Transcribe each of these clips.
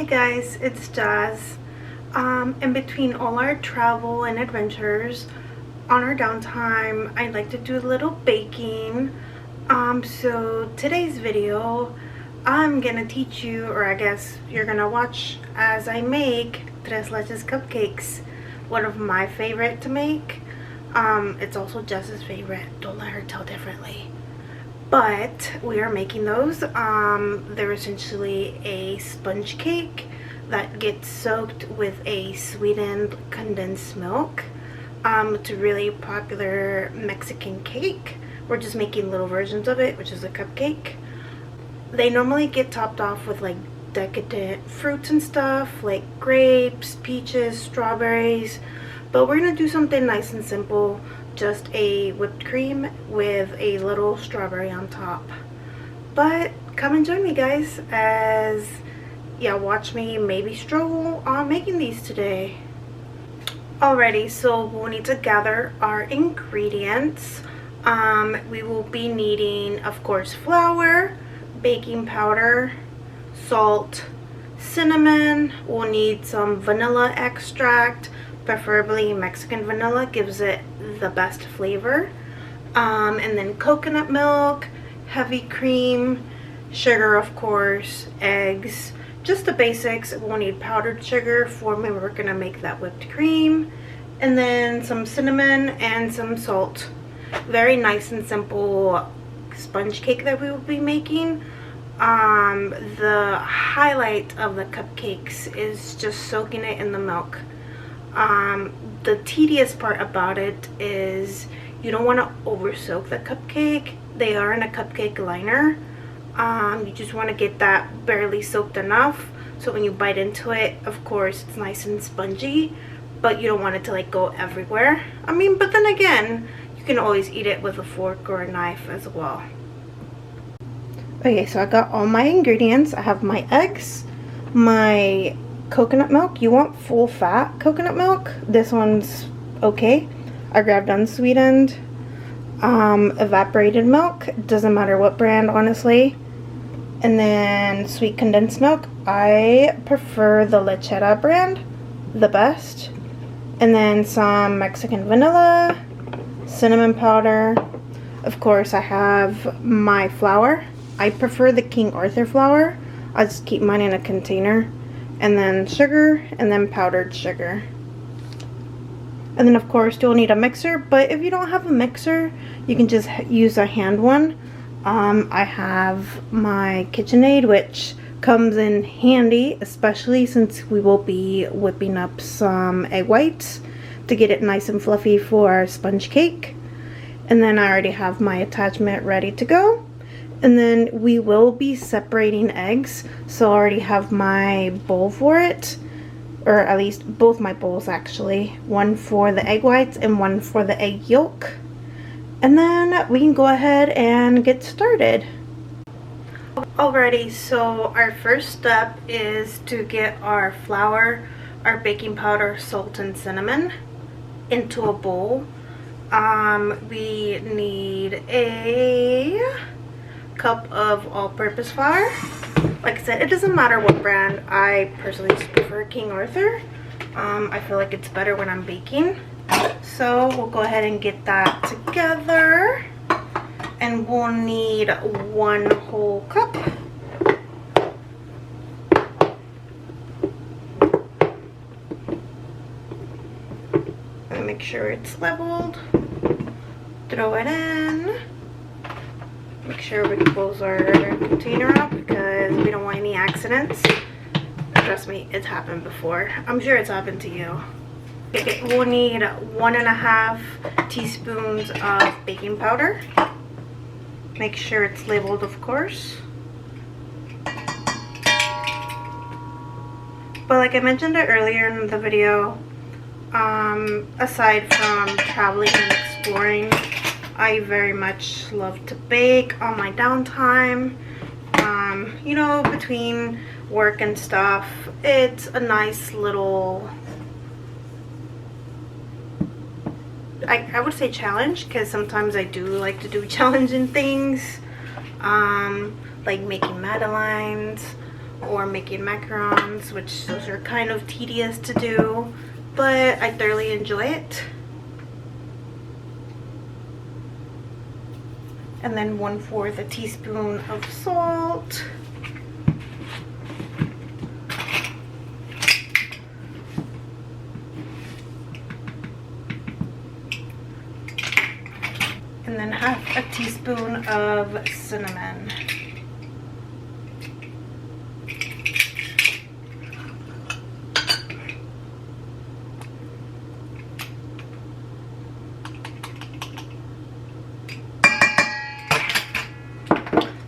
Hey guys, it's Jazz. In between all our travel and adventures, on our downtime, I like to do a little baking. So today's video, I'm gonna teach you, or I guess you're gonna watch as I make Tres Leches Cupcakes. One of my favorite to make. It's also Jazz's favorite. Don't let her tell differently. But we are making those. They're essentially a sponge cake that gets soaked with a sweetened condensed milk. It's a really popular Mexican cake. We're just making little versions of it, which is a cupcake. They normally get topped off with like decadent fruits and stuff, like grapes, peaches, strawberries. But we're gonna do something nice and simple. Just a whipped cream with a little strawberry on top. But come and join me, guys, as watch me maybe struggle on making these today. Alrighty, so we'll need to gather our ingredients. We will be needing, of course, flour, baking powder, salt, cinnamon. We'll need some vanilla extract, preferably Mexican vanilla, gives it the best flavor. And then coconut milk, heavy cream, sugar, of course, eggs, just the basics. We'll need powdered sugar for when we're gonna make that whipped cream, and then some cinnamon and some salt. Very nice and simple sponge cake that we will be making. The highlight of the cupcakes is just soaking it in the milk. The tedious part about it is you don't want to over soak the cupcake. They are in a cupcake liner. You just want to get that barely soaked enough so when you bite into it, of course, it's nice and spongy, but you don't want it to like go everywhere. I mean, but then again, you can always eat it with a fork or a knife as well. Okay, so I got all my ingredients. I have my eggs, my coconut milk. You want full fat coconut milk. This one's okay. I grabbed unsweetened. Evaporated milk, doesn't matter what brand, honestly. And then sweet condensed milk. I prefer the Lechera brand the best. And then some Mexican vanilla, cinnamon powder. Of course, I have my flour. I prefer the King Arthur flour. I just keep mine in a container. And then sugar, and then powdered sugar. And then of course you'll need a mixer, but if you don't have a mixer, you can just use a hand one. I have my KitchenAid, which comes in handy, especially since we will be whipping up some egg whites to get it nice and fluffy for our sponge cake. And then I already have my attachment ready to go. And then we will be separating eggs, so I already have my bowl for it, or at least both my bowls actually. One for the egg whites and one for the egg yolk. And then we can go ahead and get started. Alrighty, so our first step is to get our flour, our baking powder, salt, and cinnamon into a bowl. We need a cup of all-purpose flour. Like I said, it doesn't matter what brand. I personally just prefer King Arthur. I feel like it's better when I'm baking. So we'll go ahead and get that together. And we'll need 1 whole cup. And make sure it's leveled. Throw it in. Make sure we close our container up because we don't want any accidents. Trust me, it's happened before. I'm sure it's happened to you. Okay, we'll need 1.5 teaspoons of baking powder. Make sure it's labeled, of course. But like I mentioned earlier in the video, aside from traveling and exploring, I very much love to bake on my downtime. You know, between work and stuff, it's a nice little, I would say challenge, because sometimes I do like to do challenging things, like making madeleines or making macarons, which those are kind of tedious to do, but I thoroughly enjoy it. And then 1/4 teaspoon of salt. And then 1/2 teaspoon of cinnamon.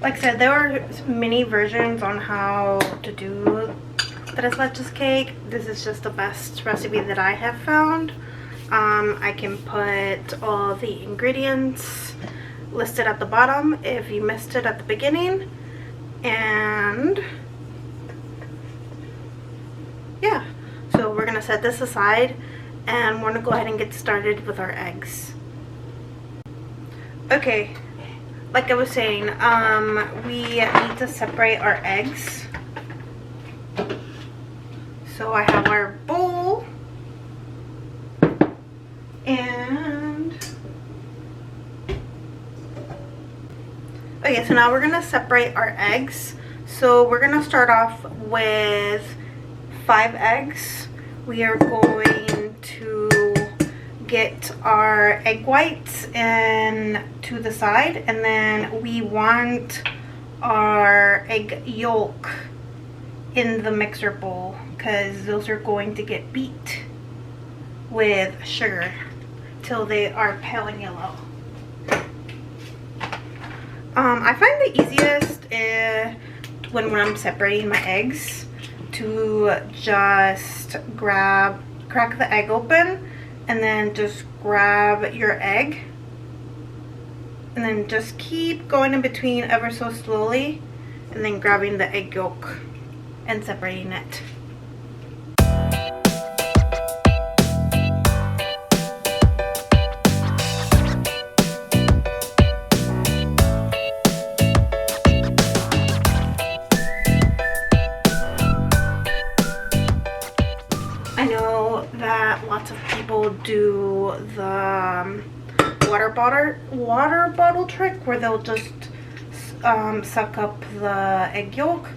Like I said, there are many versions on how to do Tres Leches cake. This is just the best recipe that I have found. I can put all the ingredients listed at the bottom if you missed it at the beginning. And yeah, so we're gonna set this aside and we're gonna go ahead and get started with our eggs. Okay, like I was saying, we need to separate our eggs. So I have our bowl, and okay, so now we're gonna separate our eggs. So we're gonna start off with 5 eggs. We are going to get our egg whites in to the side, and then we want our egg yolk in the mixer bowl because those are going to get beat with sugar till they are pale and yellow. I find the easiest when I'm separating my eggs to just crack the egg open and then just grab your egg and then just keep going in between ever so slowly and then grabbing the egg yolk and separating it. I know that lots of people do the water bottle trick where they'll just suck up the egg yolk,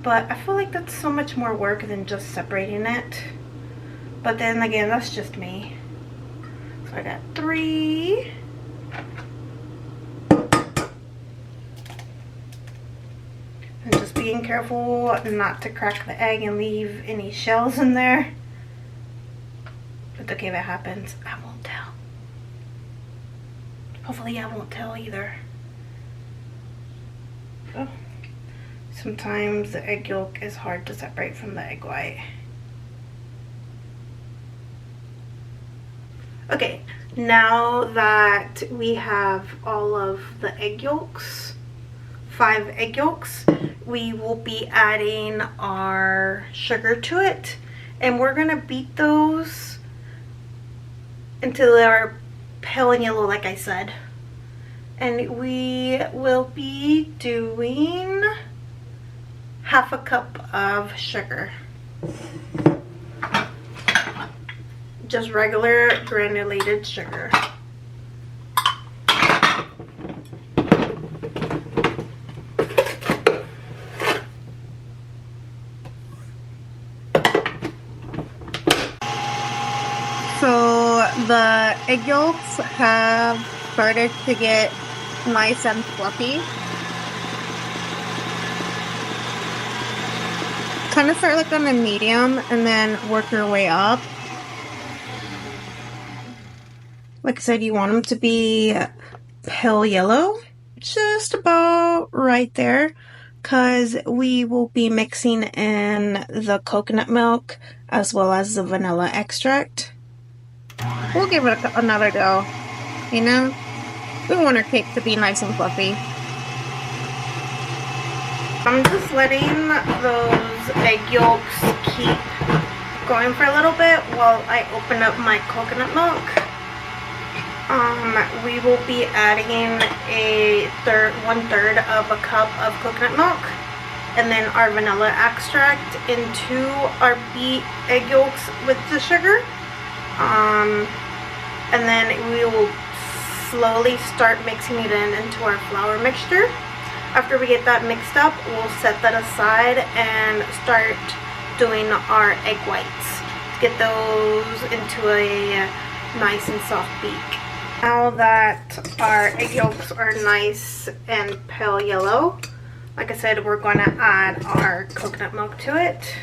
but I feel like that's so much more work than just separating it. But then again, that's just me. So I got 3. And just being careful not to crack the egg and leave any shells in there. But okay, if it happens, I won't tell. Hopefully I won't tell either. Oh. Sometimes the egg yolk is hard to separate from the egg white. Okay, now that we have all of the egg yolks, 5 egg yolks, we will be adding our sugar to it, and we're gonna beat those until they're pale and yellow, like I said. And we will be doing 1/2 cup of sugar. Just regular granulated sugar. So the egg yolks have started to get nice and fluffy. Kind of start like on a medium and then work your way up. Like I said, you want them to be pale yellow, just about right there, because we will be mixing in the coconut milk as well as the vanilla extract. We'll give it another go, you know? We want our cake to be nice and fluffy. I'm just letting those egg yolks keep going for a little bit while I open up my coconut milk. We will be adding a 1/3 of a cup of coconut milk. and then our vanilla extract into our beat egg yolks with the sugar. And then we will slowly start mixing it into our flour mixture. After we get that mixed up, we'll set that aside and start doing our egg whites. Get those into a nice and soft beak. Now that our egg yolks are nice and pale yellow, like I said, we're going to add our coconut milk to it.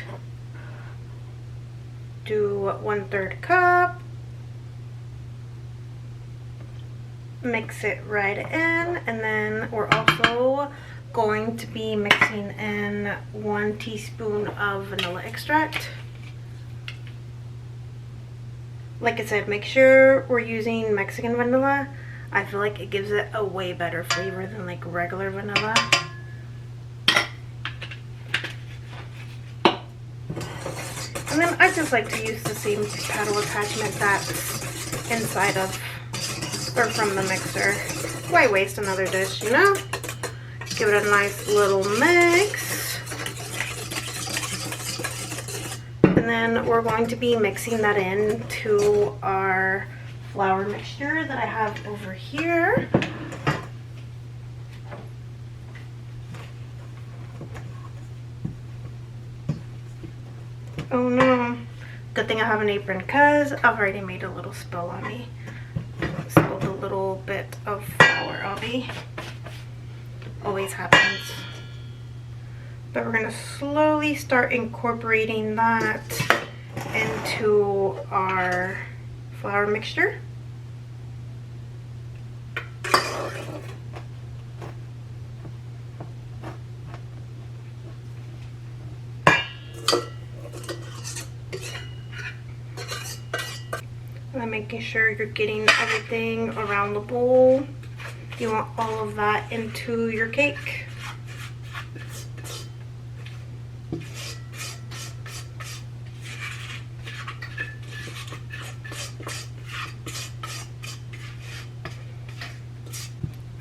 Do 1/3 cup. Mix it right in, and then we're also going to be mixing in 1 teaspoon of vanilla extract. Like I said, make sure we're using Mexican vanilla. I feel like it gives it a way better flavor than like regular vanilla. And then I just like to use the same paddle attachment that's inside of or from the mixer. Why waste another dish, you know? Give it a nice little mix. And then we're going to be mixing that into our flour mixture that I have over here. Oh no. Good thing I have an apron because I've already made a little spill on me. Spilled a little bit of flour on me. Always happens. But we're going to slowly start incorporating that into our flour mixture. And making sure you're getting everything around the bowl. You want all of that into your cake.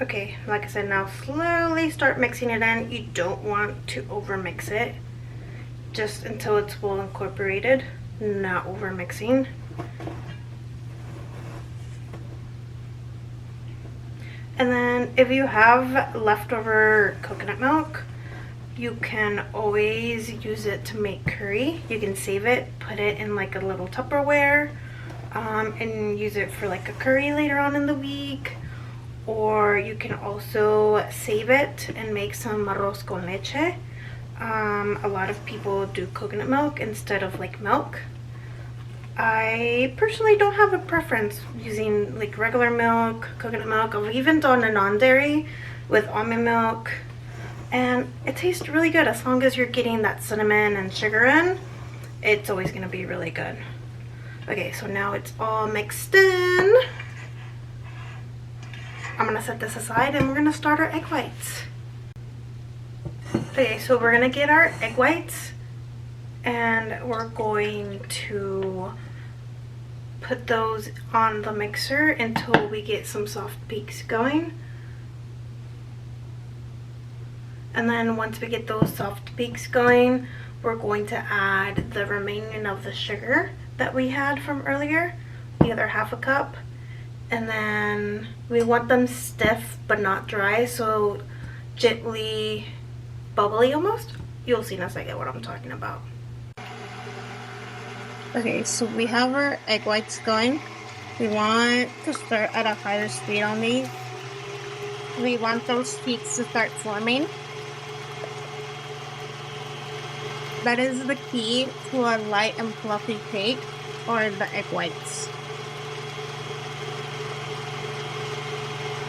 Okay, like I said, now slowly start mixing it in. You don't want to over mix it, just until it's well incorporated, not over mixing. And then if you have leftover coconut milk, you can always use it to make curry. You can save it, put it in like a little Tupperware, and use it for like a curry later on in the week. Or you can also save it and make some arroz con leche. A lot of people do coconut milk instead of like milk. I personally don't have a preference using like regular milk, coconut milk. I've even done a non-dairy with almond milk, and it tastes really good. As long as you're getting that cinnamon and sugar in, it's always going to be really good. Okay, so now it's all mixed in. I'm going to set this aside and we're going to start our egg whites. Okay, so we're going to get our egg whites and we're going to put those on the mixer until we get some soft peaks going. And then once we get those soft peaks going, we're going to add the remaining of the sugar that we had from earlier, the other ½ cup. And then we want them stiff but not dry, so gently bubbly almost. You'll see in a second what I'm talking about. Okay, so we have our egg whites going. We want to start at a higher speed on these. We want those peaks to start forming. That is the key to a light and fluffy cake, or the egg whites.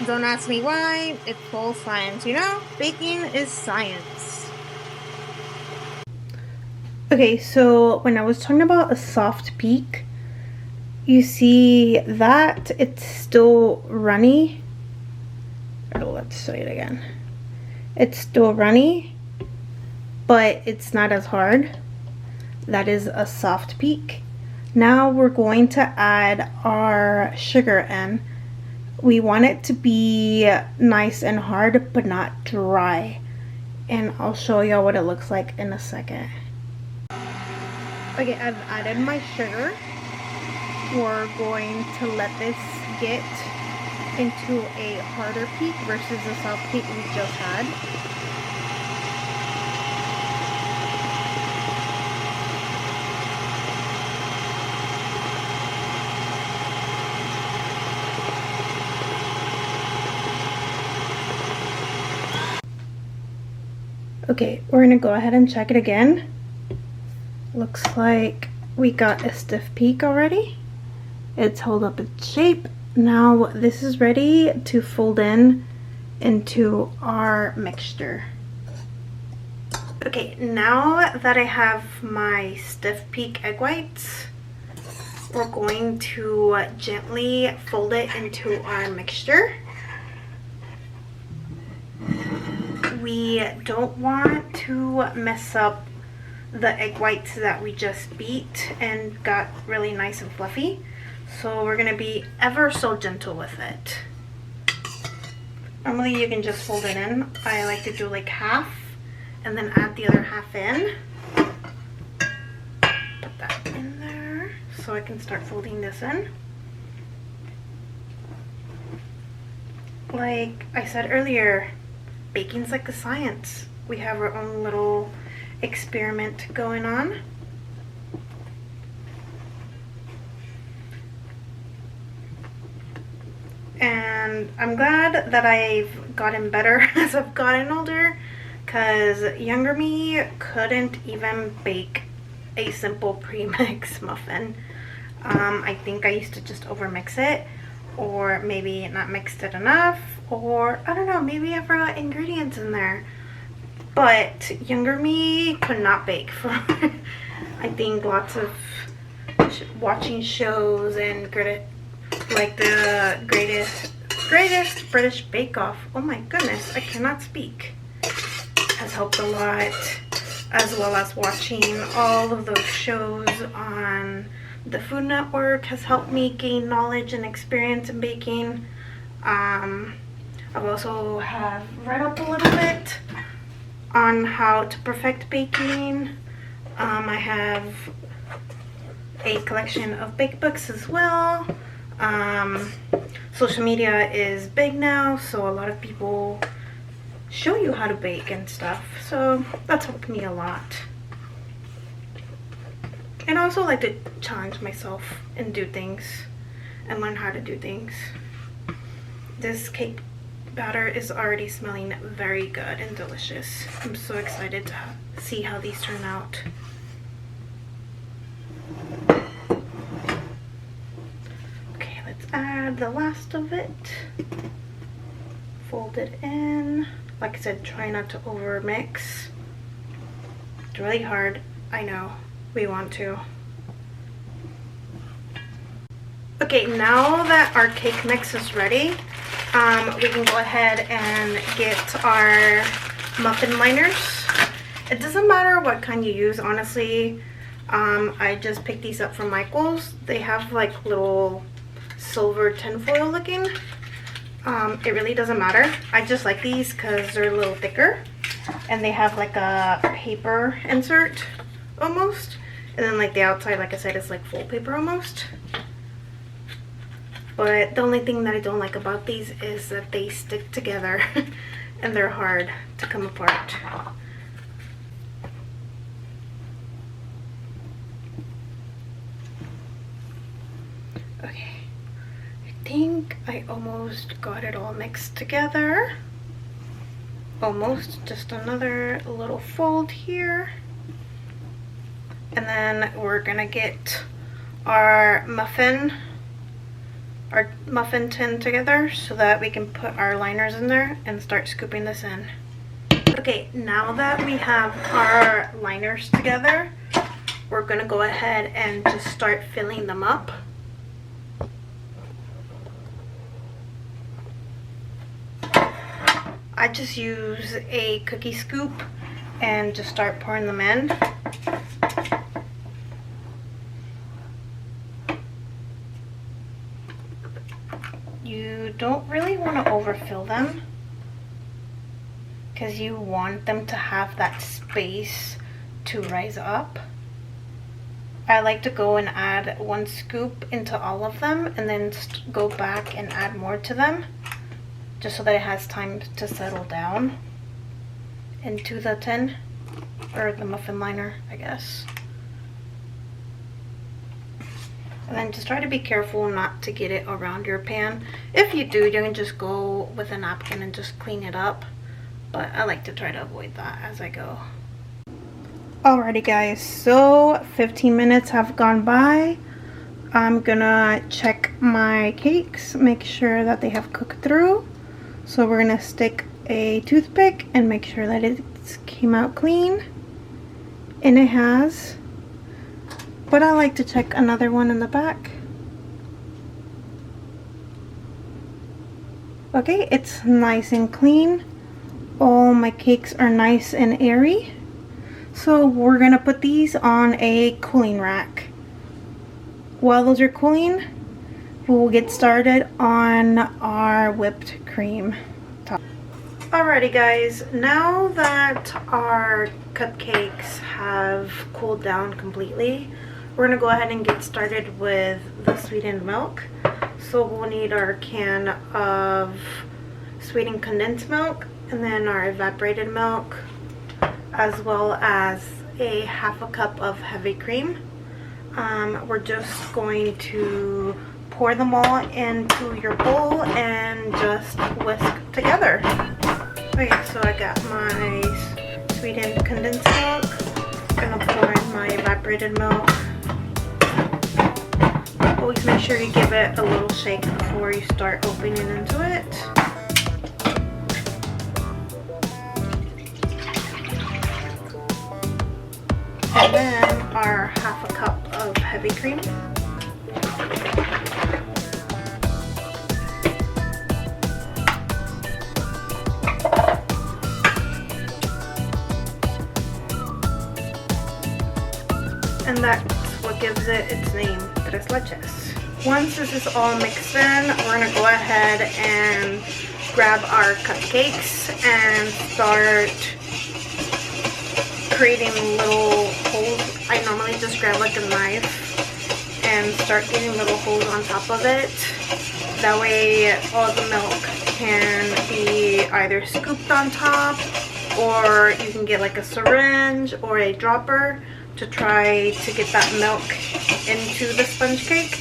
Don't ask me why, it's full science, you know? Baking is science. Okay, so when I was talking about a soft peak, you see that it's still runny. Oh, let's say it again. It's still runny, but it's not as hard. That is a soft peak. Now we're going to add our sugar in. We want it to be nice and hard, but not dry. and I'll show y'all what it looks like in a second. Okay, I've added my sugar. We're going to let this get into a harder peak versus the soft peak we just had. Okay, we're gonna go ahead and check it again. Looks like we got a stiff peak already. It's held up its shape. Now this is ready to fold in into our mixture. Okay, now that I have my stiff peak egg whites, we're going to gently fold it into our mixture. We don't want to mess up the egg whites that we just beat and got really nice and fluffy. So we're gonna be ever so gentle with it. Normally you can just fold it in. I like to do like half and then add the other half in. Put that in there so I can start folding this in. Like I said earlier, baking's like a science. We have our own little experiment going on. And I'm glad that I've gotten better as I've gotten older, because younger me couldn't even bake a simple pre-mix muffin. I think I used to just overmix it, or maybe not mixed it enough, or I don't know, maybe I forgot ingredients in there. But younger me could not bake for I think lots of watching shows and like the greatest British Bake Off. Oh my goodness, I cannot speak. Has helped a lot, as well as watching all of those shows on the Food Network has helped me gain knowledge and experience in baking. I've also have read up a little bit on how to perfect baking. I have a collection of bake books as well. Social media is big now, so a lot of people show you how to bake and stuff, so that's helped me a lot. And I also like to challenge myself and do things and learn how to do things. This cake batter is already smelling very good and delicious. I'm so excited to see how these turn out. Okay, let's add the last of it. Fold it in. Like I said, try not to over mix. It's really hard, I know. We want to. Okay, now that our cake mix is ready, we can go ahead and get our muffin liners. It doesn't matter what kind you use, honestly. I just picked these up from Michael's. They have like little silver tinfoil looking. It really doesn't matter. I just like these because they're a little thicker and they have like a paper insert almost, and then like the outside, like I said, is like full paper almost. But the only thing that I don't like about these is that they stick together and they're hard to come apart. Okay, I think I almost got it all mixed together. Almost, just another little fold here. And then we're gonna get our muffin tin together so that we can put our liners in there and start scooping this in. Okay, now that we have our liners together, we're gonna go ahead and just start filling them up. I just use a cookie scoop and just start pouring them in. You don't really want to overfill them because you want them to have that space to rise up. I like to go and add 1 scoop into all of them and then go back and add more to them, just so that it has time to settle down into the tin, or the muffin liner, I guess. And then just try to be careful not to get it around your pan. If you do, you can just go with a napkin and just clean it up, but I like to try to avoid that as I go. Alrighty guys, so 15 minutes have gone by. I'm gonna check my cakes, make sure that they have cooked through. So we're gonna stick a toothpick and make sure that it came out clean, and it has. But I like to check another one in the back. Okay, it's nice and clean. All my cakes are nice and airy. So we're gonna put these on a cooling rack. While those are cooling, we'll get started on our whipped cream. Alrighty guys, now that our cupcakes have cooled down completely, we're gonna go ahead and get started with the sweetened milk. So we'll need our can of sweetened condensed milk, and then our evaporated milk, as well as a half a cup of heavy cream. We're just going to pour them all into your bowl and just whisk together. Okay, so I got my sweetened condensed milk. I'm gonna pour in my evaporated milk. Always make sure you give it a little shake before you start opening into it. And then our half a cup of heavy cream. And that's what gives it its name, Tres Leches. Once this is all mixed in, we're gonna go ahead and grab our cupcakes and start creating little holes. I normally just grab like a knife and start getting little holes on top of it. That way all the milk can be either scooped on top, or you can get like a syringe or a dropper to try to get that milk into the sponge cake.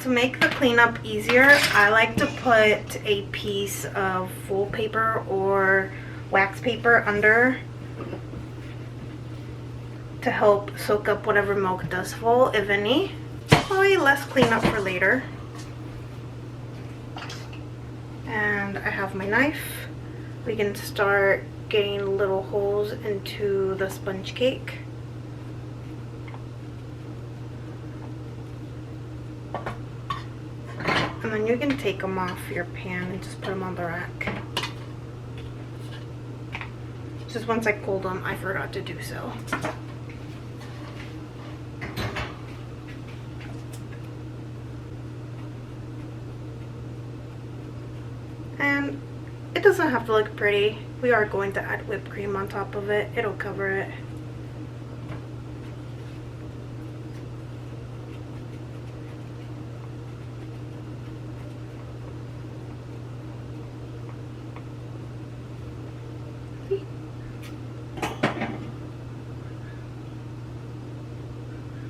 To make the cleanup easier, I like to put a piece of foil paper or wax paper under to help soak up whatever milk does fall, if any. Probably less cleanup for later. And I have my knife. We can start getting little holes into the sponge cake. And then you can take them off your pan and just put them on the rack. Just once I cooled them, I forgot to do so. And it doesn't have to look pretty. We are going to add whipped cream on top of it. It'll cover it.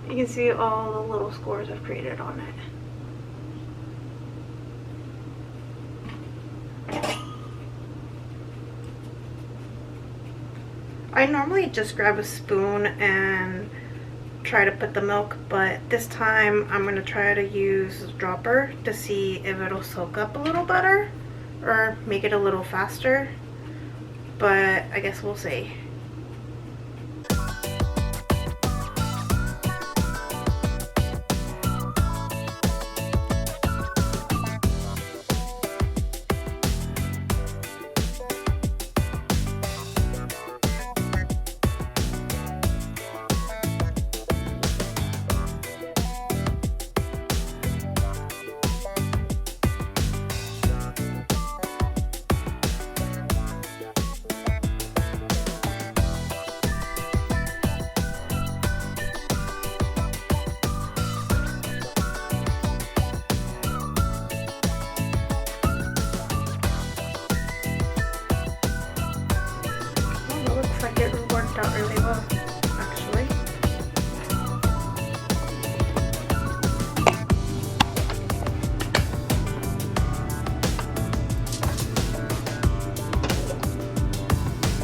You can see all the little scores I've created on it. I normally just grab a spoon and try to put the milk, but this time I'm going to try to use a dropper to see if it'll soak up a little better or make it a little faster, but I guess we'll see.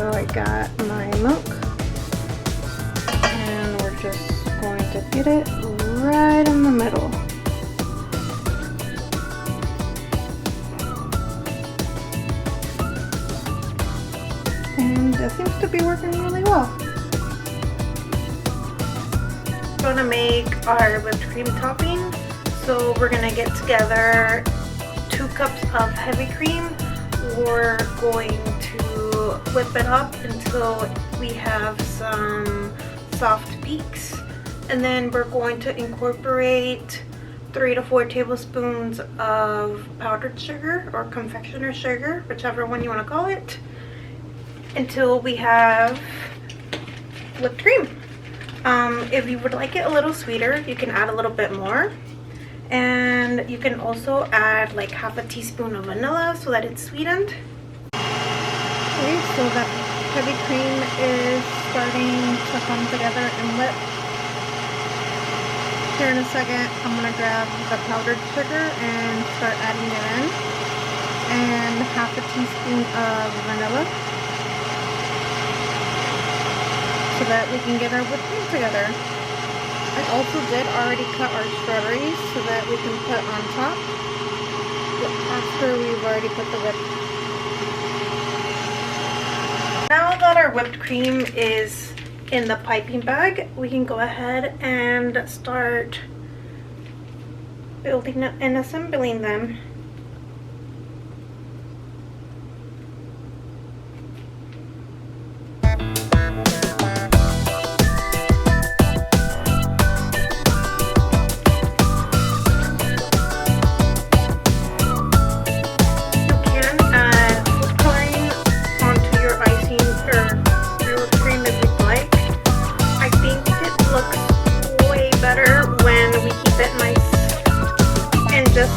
So I got my milk, and we're just going to get it right in the middle. And that seems to be working really well. We're gonna make our whipped cream topping. So we're gonna get together 2 cups of heavy cream. We're going to whip it up until we have some soft peaks. And then we're going to incorporate 3 to 4 tablespoons of powdered sugar or confectioner sugar, whichever one you want to call it, until we have whipped cream. If you would like it a little sweeter, you can add a little bit more. And you can also add like half a teaspoon of vanilla so that it's sweetened. Okay, so that heavy cream is starting to come together and whip. Here in a second, I'm going to grab the powdered sugar and start adding it in. And half a teaspoon of vanilla, so that we can get our whipped cream together. I also did already cut our strawberries so that we can put on top after we've already put the whip. Now that our whipped cream is in the piping bag, we can go ahead and start building and assembling them.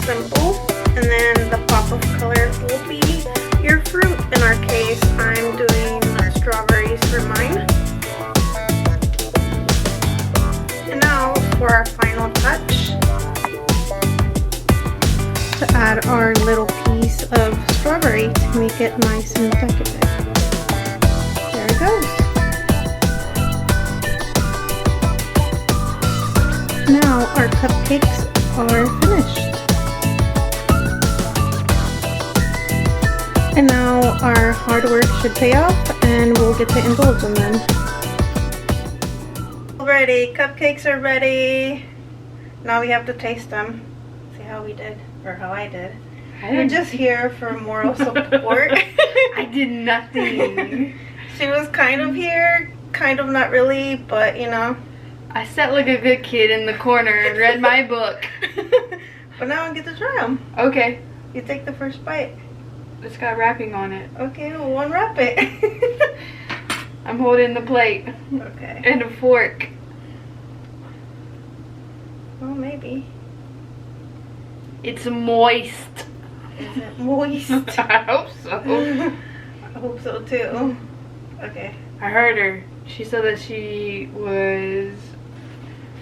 Simple, and then the pop of color will be your fruit. In our case, I'm doing strawberries for mine. And now for our final touch, to add our little piece of strawberry to make it nice and decadent. There it goes. Now our cupcakes are finished. And now our hard work should pay off, and we'll get to indulge in them. Alrighty, cupcakes are ready. Now we have to taste them. See how we did, or how I did. You're just here for moral support. I did nothing. She was kind of here, kind of not really, but you know. I sat like a good kid in the corner and read my book. But now I get to try them. Okay. You take the first bite. It's got wrapping on it. Okay, well, unwrap it. I'm holding the plate. Okay. And a fork. Well, maybe. It's moist. Is it moist? I hope so. I hope so too. Okay. I heard her. She said that she was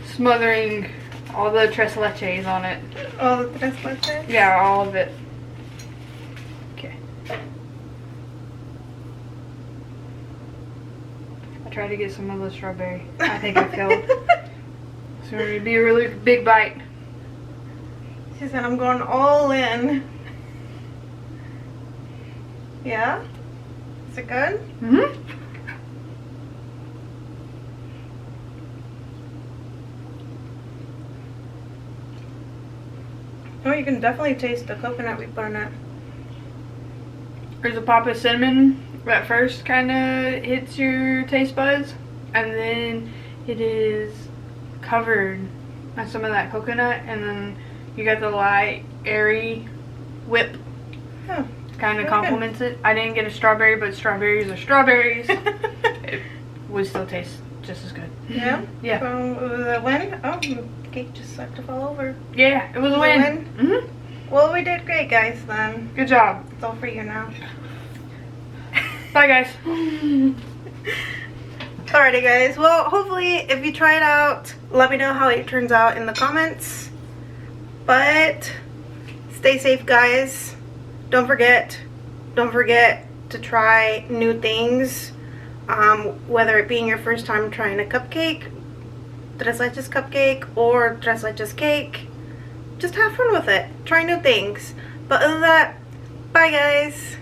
smothering all the Tres Leches on it. All the Tres Leches? Yeah, all of it. Okay. I tried to get some of the strawberry. I think I failed. It's going to be a really big bite. She said, I'm going all in. Yeah? Is it good? Mm-hmm. Oh, you can definitely taste the coconut we put in it. There's a pop of cinnamon that first kind of hits your taste buds, and then it is covered by some of that coconut, and then you got the light, airy whip. Oh, kind of complements it. I didn't get a strawberry, but strawberries are strawberries. It would still taste just as good. Yeah? Yeah. So, it was a win? Oh, the cake just started to fall over. Yeah, it was a win. Mm-hmm. Well, we did great, guys, then. Good job. It's all for you now. Bye, guys. Alrighty, guys. Well, hopefully, if you try it out, let me know how it turns out in the comments. But stay safe, guys. Don't forget to try new things. Whether it being your first time trying a cupcake, Tres Leches cupcake, or Tres Leches cake, just have fun with it. Try new things. But other than that, bye guys.